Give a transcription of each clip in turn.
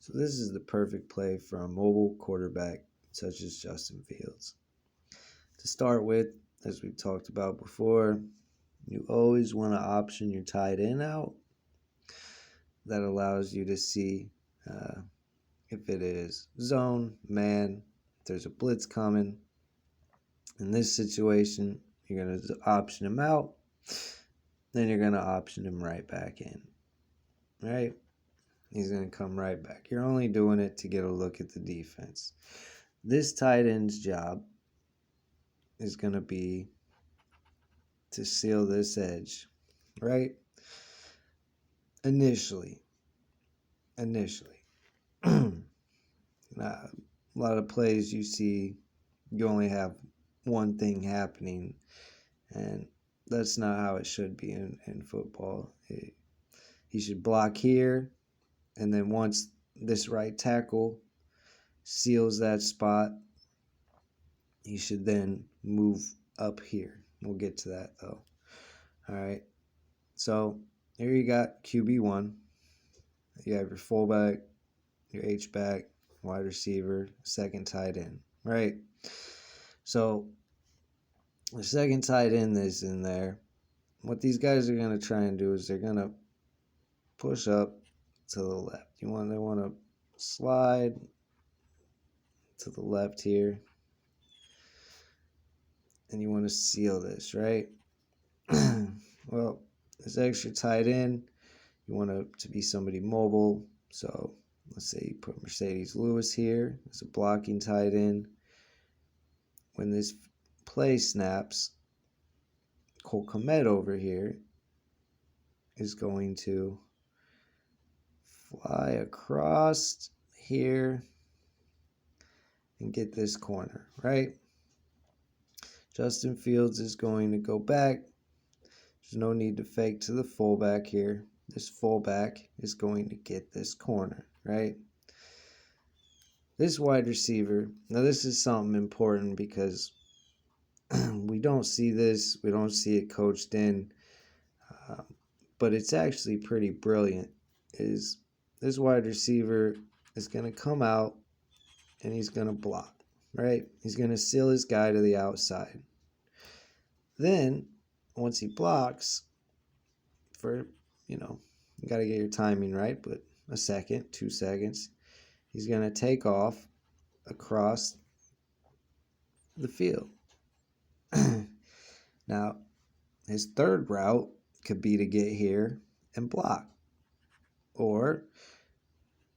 So this is the perfect play for a mobile quarterback such as Justin Fields. To start with, as we've talked about before, you always want to option your tight end out. That allows you to see if it is zone, man, if there's a blitz coming. In this situation, you're going to option him out, then you're going to option him right back in, right? He's going to come right back. You're only doing it to get a look at the defense. This tight end's job is going to be to seal this edge, right? Initially. A lot of plays you see, you only have one thing happening, and that's not how it should be in football. He should block here, and then once this right tackle seals that spot, he should then move up here. We'll get to that, though. All right. So here you got QB1. You have your fullback, your H-back, wide receiver, second tight end, right? So the second tight end is in there. What these guys are going to try and do is they're going to push up to the left. They want to slide to the left here. And you want to seal this, right? Well, this extra tight end, you want it to be somebody mobile. So let's say you put Mercedes Lewis here as a blocking tight end. When this play snaps, Cole Kmet over here is going to fly across here and get this corner, right? Justin Fields is going to go back. There's no need to fake to the fullback here. This fullback is going to get this corner, right? This wide receiver, now this is something important because we don't see this. We don't see it coached in. But it's actually pretty brilliant. Is this wide receiver is going to come out and he's going to block, right? He's going to seal his guy to the outside. Then, once he blocks, you got to get your timing right, but a second, 2 seconds, he's going to take off across the field. Now, his third route could be to get here and block. Or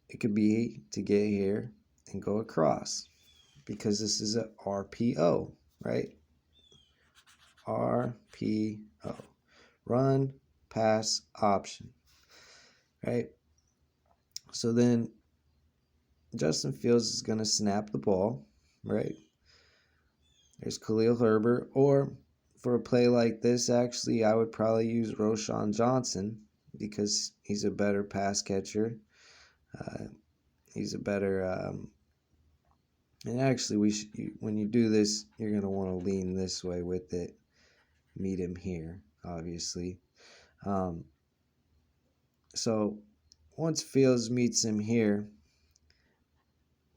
it could be to get here and go across, because this is a RPO, right? RPO. Run, pass, option. Right? So then Justin Fields is going to snap the ball, right? There's Khalil Herbert. Or for a play like this, actually, I would probably use Roschon Johnson because he's a better pass catcher. He's a better... and actually, when you do this, you're going to want to lean this way with it. Meet him here, obviously. So once Fields meets him here,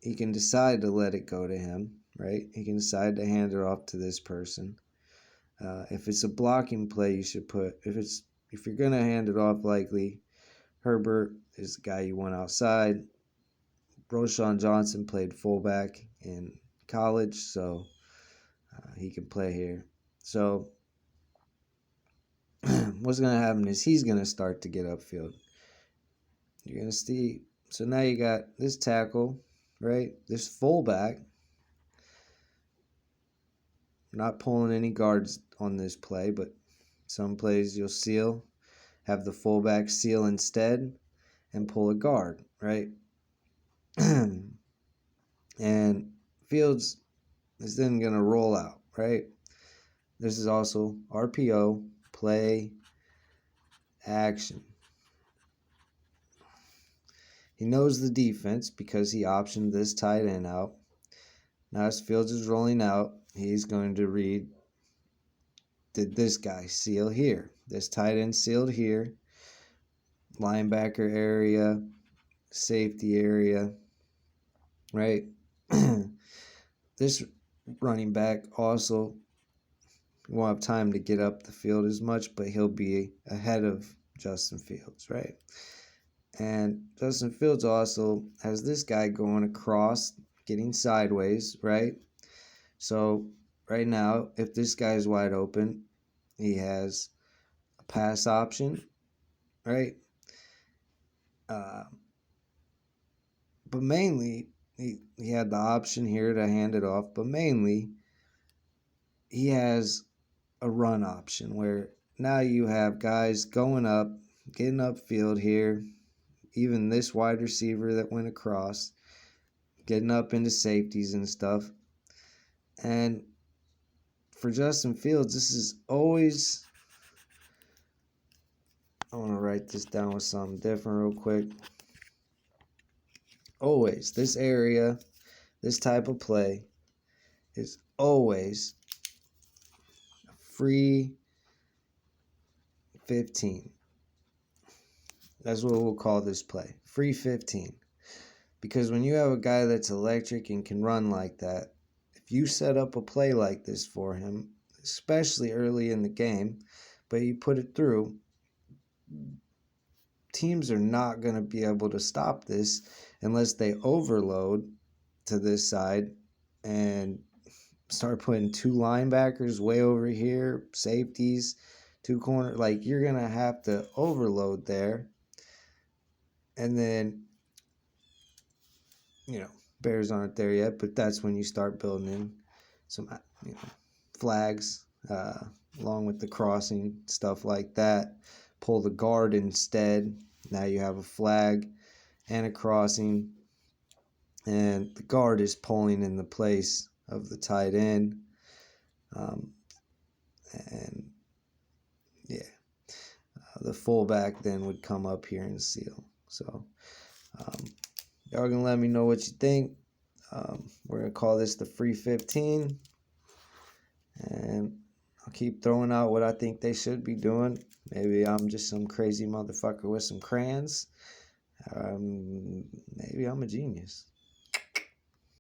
he can decide to let it go to him, right? He can decide to hand it off to this person. If it's a blocking play, you should put, if you're going to hand it off, likely Herbert is the guy you want outside. Roschon Johnson played fullback in college, so he can play here. So what's going to happen is he's going to start to get upfield. You're going to see, so now you got this tackle, right? This fullback. Not pulling any guards on this play, but some plays you'll seal, have the fullback seal instead, and pull a guard, right? And Fields is then going to roll out, right? This is also RPO, play, action. He knows the defense because he optioned this tight end out. Now as Fields is rolling out, he's going to read, did this guy seal here? This tight end sealed here. Linebacker area safety area, right? This running back also won't have time to get up the field as much, but he'll be ahead of Justin Fields, right? And Justin Fields also has this guy going across, getting sideways, right? So right now, if this guy's wide open, he has a pass option, right? Uh, but mainly, he had the option here to hand it off, but mainly, he has a run option where now you have guys going up, getting upfield here, even this wide receiver that went across, getting up into safeties and stuff. And for Justin Fields, this is always, I want to write this down with something different real quick. Always, this area, this type of play is always a free 15. That's what we'll call this play, free 15. Because when you have a guy that's electric and can run like that, if you set up a play like this for him, especially early in the game, but you put it through, teams are not going to be able to stop this unless they overload to this side and start putting two linebackers way over here, safeties, two corner. Like, you're going to have to overload there. And then, Bears aren't there yet, but that's when you start building in some, flags, along with the crossing, stuff like that. Pull the guard instead. Now you have a flag and a crossing, and the guard is pulling in the place of the tight end. And yeah, the fullback then would come up here and seal. So y'all gonna let me know what you think. We're gonna call this the free 15, and I'll keep throwing out what I think they should be doing. Maybe I'm just some crazy motherfucker with some crayons. Maybe I'm a genius.